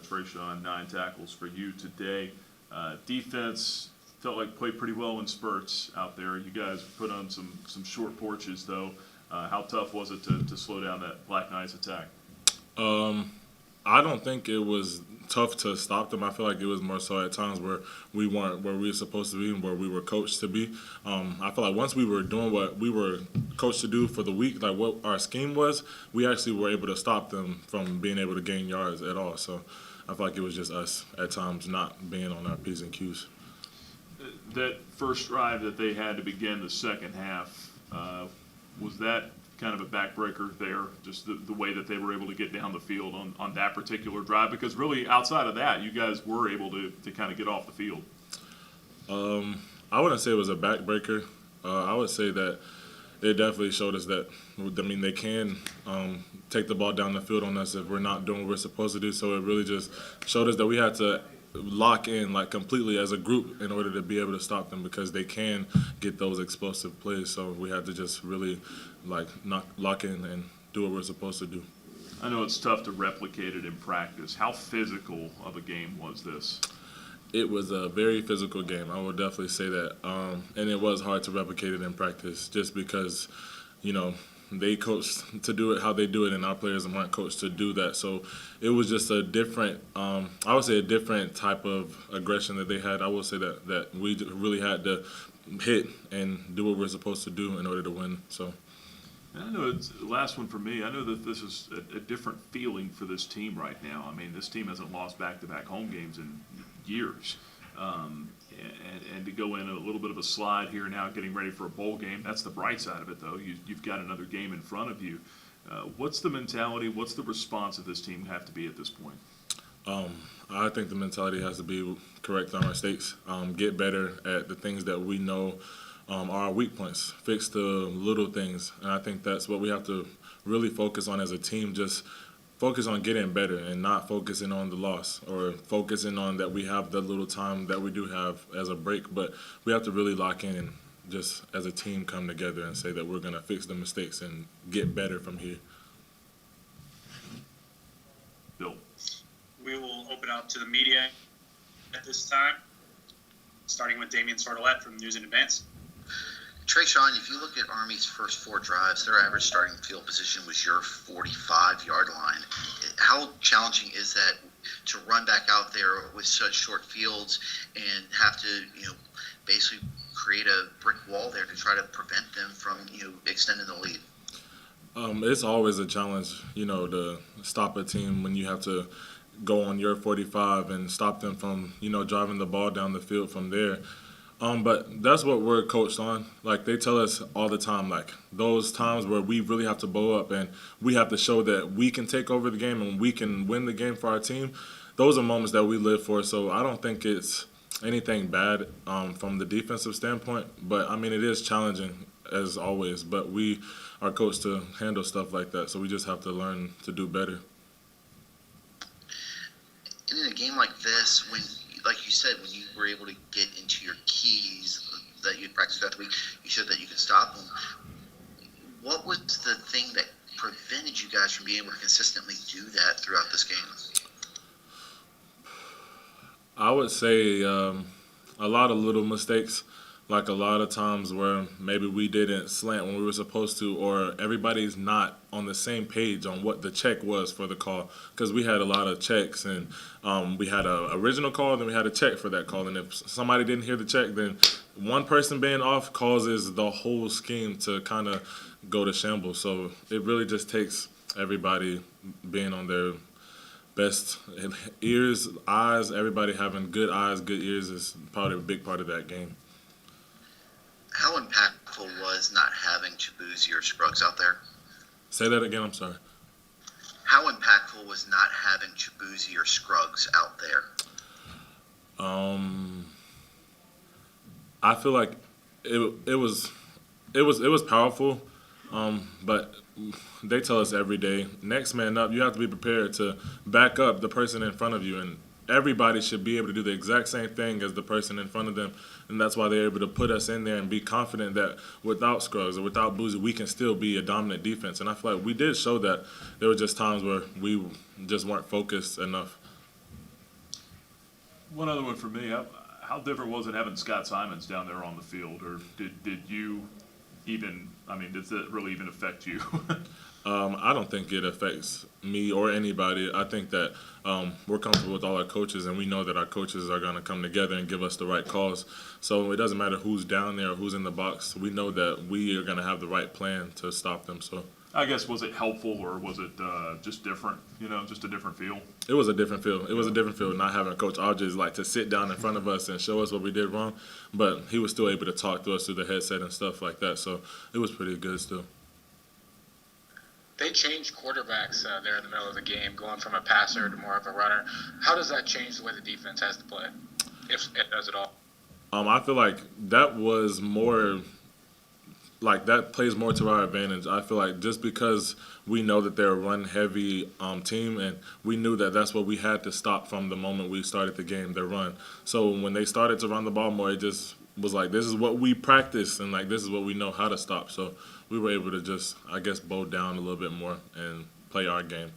TreShaun, 9 tackles for you today. Defense felt like played pretty well in spurts out there. You guys put on some short porches, though. How tough was it to slow down that Black Knights attack? I don't think it was tough to stop them. I feel like it was more so at times where we weren't where we were supposed to be and where we were coached to be. I feel like once we were doing what we were coached to do for the week, like what our scheme was, we actually were able to stop them from being able to gain yards at all. So I feel like it was just us at times not being on our P's and Q's. That first drive that they had to begin the second half, was that kind of a backbreaker there, just the way that they were able to get down the field on that particular drive? Because really, outside of that, you guys were able to kind of get off the field. I wouldn't say it was a backbreaker. I would say that it definitely showed us that, they can take the ball down the field on us if we're not doing what we're supposed to do. So it really just showed us that we had to lock in like completely as a group in order to be able to stop them, because they can get those explosive plays. So we had to just really lock in and do what we're supposed to do. I know it's tough to replicate it in practice. How physical of a game was this? It was a very physical game. I would definitely say that. And it was hard to replicate it in practice just because, they coached to do it how they do it, and our players weren't coached to do that. So it was just a different, I would say a different type of aggression that they had. I would say that we really had to hit and do what we're supposed to do in order to win. So. I know it's the last one for me. I know that this is a different feeling for this team right now. I mean, this team hasn't lost back-to-back home games in years. And to go in a little bit of a slide here now, getting ready for a bowl game, that's the bright side of it, though. You've got another game in front of you. What's the mentality, what's the response of this team have to be at this point? I think the mentality has to be correct on our mistakes, get better at the things that we know are our weak points, fix the little things. And I think that's what we have to really focus on as a team, just focus on getting better and not focusing on the loss or focusing on that we have the little time that we do have as a break. But we have to really lock in and just as a team come together and say that we're going to fix the mistakes and get better from here. Bill. We will open up to the media at this time, starting with Damian Sordelette from News in Advance. TreShaun, if you look at Army's first 4 drives, their average starting field position was your 45-yard line. How challenging is that to run back out there with such short fields and have to, basically create a brick wall there to try to prevent them from, extending the lead? It's always a challenge, to stop a team when you have to go on your 45 and stop them from, driving the ball down the field from there. But that's what we're coached on. Like, they tell us all the time, like, those times where we really have to bow up and we have to show that we can take over the game and we can win the game for our team, those are moments that we live for. So I don't think it's anything bad from the defensive standpoint. But, it is challenging, as always. But we are coached to handle stuff like that, so we just have to learn to do better. And in a game like this, when, like you said, when you were able to get into your keys that you had practiced throughout the week, you showed that you could stop them. What was the thing that prevented you guys from being able to consistently do that throughout this game? I would say a lot of little mistakes, like a lot of times where maybe we didn't slant when we were supposed to, or everybody's not on the same page on what the check was for the call, because we had a lot of checks, and we had an original call, then we had a check for that call, and if somebody didn't hear the check, then one person being off causes the whole scheme to kind of go to shambles. So it really just takes everybody being on their best ears, eyes, everybody having good eyes, good ears is probably a big part of that game. How impactful was not having Chibuzi or Scruggs out there? Say that again, I'm sorry. How impactful was not having Chibuzi or Scruggs out there? I feel like it was powerful, but they tell us every day, next man up, you have to be prepared to back up the person in front of you, and everybody should be able to do the exact same thing as the person in front of them, and that's why they're able to put us in there and be confident that without Scruggs or without Boozy, we can still be a dominant defense. And I feel like we did show that. There were just times where we just weren't focused enough. One other one for me. How different was it having Scott Simons down there on the field, or did you even? I mean, does it really even affect you? I don't think it affects me or anybody. I think that we're comfortable with all our coaches, and we know that our coaches are going to come together and give us the right calls. So it doesn't matter who's down there or who's in the box. We know that we are going to have the right plan to stop them. So I guess, was it helpful, or was it just different? Just a different feel. it was a different feel. It was a different feel not having Coach Aldridge like to sit down in front of us and show us what we did wrong, but he was still able to talk to us through the headset and stuff like that. So it was pretty good still. They changed quarterbacks there in the middle of the game, going from a passer to more of a runner. How does that change the way the defense has to play, if it does at all? I feel like that was more like that plays more to our advantage. I feel like just because we know that they're a run-heavy team, and we knew that that's what we had to stop from the moment we started the game, their run. So when they started to run the ball more, it just was like, this is what we practice, and like this is what we know how to stop. So we were able to just, I guess, bow down a little bit more and play our game.